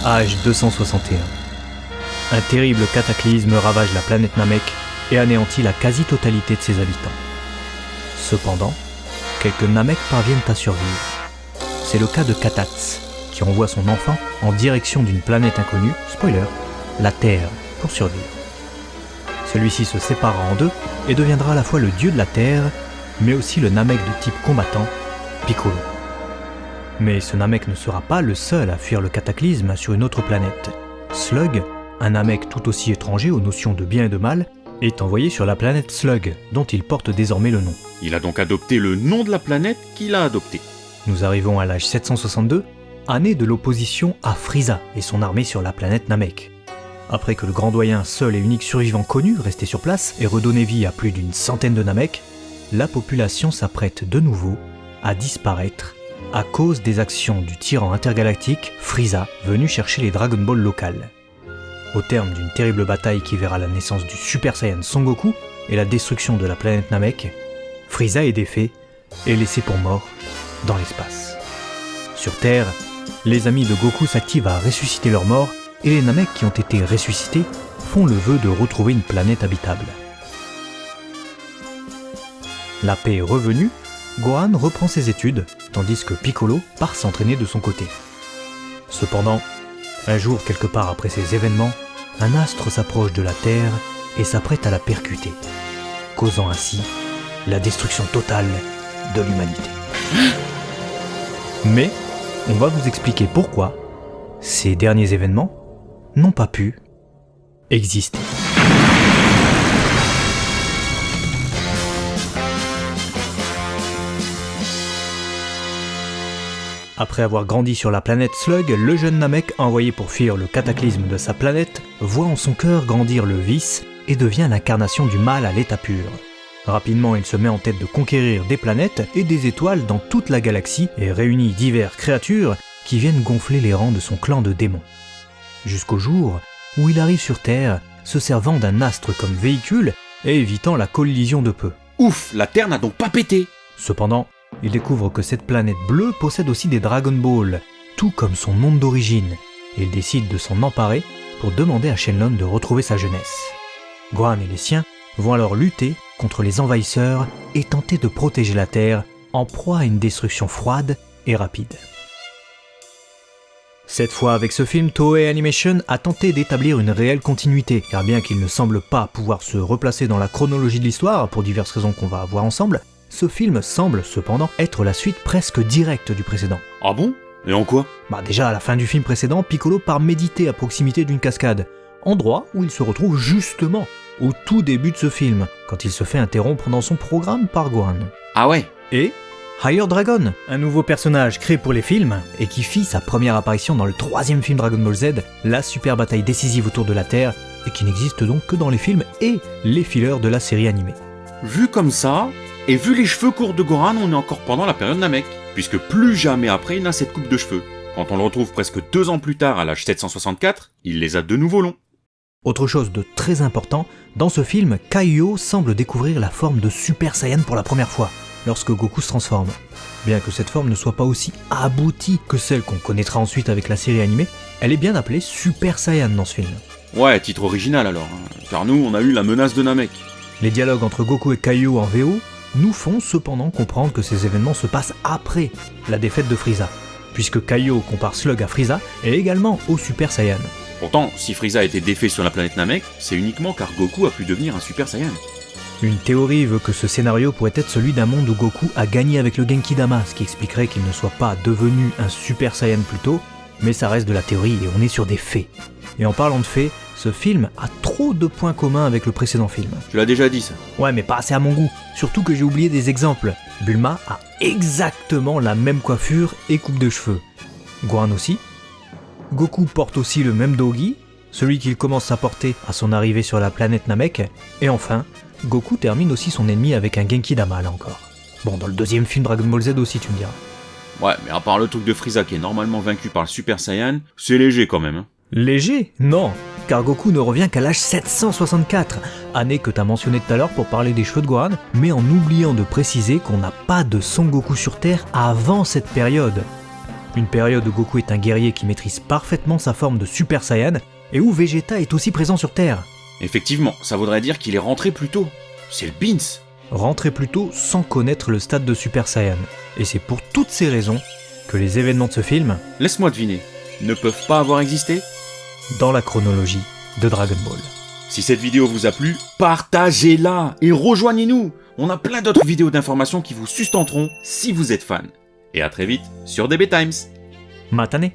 Âge 261. Un terrible cataclysme ravage la planète Namek et anéantit la quasi-totalité de ses habitants. Cependant, quelques Namek parviennent à survivre. C'est le cas de Katatz, qui envoie son enfant en direction d'une planète inconnue, spoiler, la Terre, pour survivre. Celui-ci se séparera en deux et deviendra à la fois le dieu de la Terre, mais aussi le Namek de type combattant, Piccolo. Mais ce Namek ne sera pas le seul à fuir le cataclysme sur une autre planète. Slug, un Namek tout aussi étranger aux notions de bien et de mal, est envoyé sur la planète Slug, dont il porte désormais le nom. Il a donc adopté le nom de la planète qu'il a adoptée. Nous arrivons à l'âge 762, année de l'opposition à Frieza et son armée sur la planète Namek. Après que le grand doyen, seul et unique survivant connu, resté sur place, ait redonné vie à plus d'une centaine de Namek, la population s'apprête de nouveau à disparaître à cause des actions du tyran intergalactique Frieza, venu chercher les Dragon Ball locales. Au terme d'une terrible bataille qui verra la naissance du Super Saiyan Son Goku et la destruction de la planète Namek, Frieza est défait et laissé pour mort dans l'espace. Sur Terre, les amis de Goku s'activent à ressusciter leurs morts et les Namek qui ont été ressuscités font le vœu de retrouver une planète habitable. La paix revenue, Gohan reprend ses études, tandis que Piccolo part s'entraîner de son côté. Cependant, un jour quelque part après ces événements, un astre s'approche de la Terre et s'apprête à la percuter, causant ainsi la destruction totale de l'humanité. Mais, on va vous expliquer pourquoi ces derniers événements n'ont pas pu exister. Après avoir grandi sur la planète Slug, le jeune Namek, envoyé pour fuir le cataclysme de sa planète, voit en son cœur grandir le vice et devient l'incarnation du mal à l'état pur. Rapidement, il se met en tête de conquérir des planètes et des étoiles dans toute la galaxie et réunit diverses créatures qui viennent gonfler les rangs de son clan de démons. Jusqu'au jour où il arrive sur Terre, se servant d'un astre comme véhicule et évitant la collision de peu. Ouf, la Terre n'a donc pas pété! Cependant, il découvre que cette planète bleue possède aussi des Dragon Ball, tout comme son monde d'origine, et il décide de s'en emparer pour demander à Shenlong de retrouver sa jeunesse. Gohan et les siens vont alors lutter contre les envahisseurs et tenter de protéger la Terre en proie à une destruction froide et rapide. Cette fois, avec ce film, Toei Animation a tenté d'établir une réelle continuité, car bien qu'il ne semble pas pouvoir se replacer dans la chronologie de l'histoire, pour diverses raisons qu'on va voir ensemble, ce film semble cependant être la suite presque directe du précédent. Ah bon? Et en quoi? Déjà à la fin du film précédent, Piccolo part méditer à proximité d'une cascade, endroit où il se retrouve justement au tout début de ce film, quand il se fait interrompre dans son programme par Gohan. Ah ouais? Et Higher Dragon, un nouveau personnage créé pour les films et qui fit sa première apparition dans le 3e film Dragon Ball Z, la super bataille décisive autour de la Terre, et qui n'existe donc que dans les films et les fillers de la série animée. Vu comme ça, et vu les cheveux courts de Gohan, on est encore pendant la période Namek, puisque plus jamais après il n'a cette coupe de cheveux. Quand on le retrouve presque 2 ans plus tard à l'âge 764, il les a de nouveau longs. Autre chose de très important, dans ce film, Kaio semble découvrir la forme de Super Saiyan pour la première fois, lorsque Goku se transforme. Bien que cette forme ne soit pas aussi aboutie que celle qu'on connaîtra ensuite avec la série animée, elle est bien appelée Super Saiyan dans ce film. Ouais, titre original alors, car nous on a eu la menace de Namek. Les dialogues entre Goku et Kaio en VO nous font cependant comprendre que ces événements se passent après la défaite de Frieza, puisque Kaio compare Slug à Frieza et également au Super Saiyan. Pourtant, si Frieza a été défait sur la planète Namek, c'est uniquement car Goku a pu devenir un Super Saiyan. Une théorie veut que ce scénario pourrait être celui d'un monde où Goku a gagné avec le Genki-Dama, ce qui expliquerait qu'il ne soit pas devenu un Super Saiyan plus tôt, mais ça reste de la théorie et on est sur des faits. Et en parlant de faits, ce film a trop de points communs avec le précédent film. Tu l'as déjà dit ça. Ouais, mais pas assez à mon goût. Surtout que j'ai oublié des exemples. Bulma a exactement la même coiffure et coupe de cheveux. Gohan aussi. Goku porte aussi le même dogi, celui qu'il commence à porter à son arrivée sur la planète Namek. Et enfin, Goku termine aussi son ennemi avec un Genki-Dama là encore. Bon, dans le 2e film Dragon Ball Z aussi, tu me diras. Ouais, mais à part le truc de Frieza qui est normalement vaincu par le Super Saiyan, c'est léger quand même. Léger? Non, car Goku ne revient qu'à l'âge 764, année que t'as mentionné tout à l'heure pour parler des cheveux de Gohan, mais en oubliant de préciser qu'on n'a pas de Son Goku sur Terre avant cette période. Une période où Goku est un guerrier qui maîtrise parfaitement sa forme de Super Saiyan, et où Vegeta est aussi présent sur Terre. Effectivement, ça voudrait dire qu'il est rentré plus tôt. C'est le Beans. Rentré plus tôt sans connaître le stade de Super Saiyan. Et c'est pour toutes ces raisons que les événements de ce film, Laisse-moi deviner, ne peuvent pas avoir existé? dans la chronologie de Dragon Ball. Si cette vidéo vous a plu, partagez-la et rejoignez-nous. On a plein d'autres vidéos d'informations qui vous sustenteront si vous êtes fan. Et à très vite sur DB Times. Matane.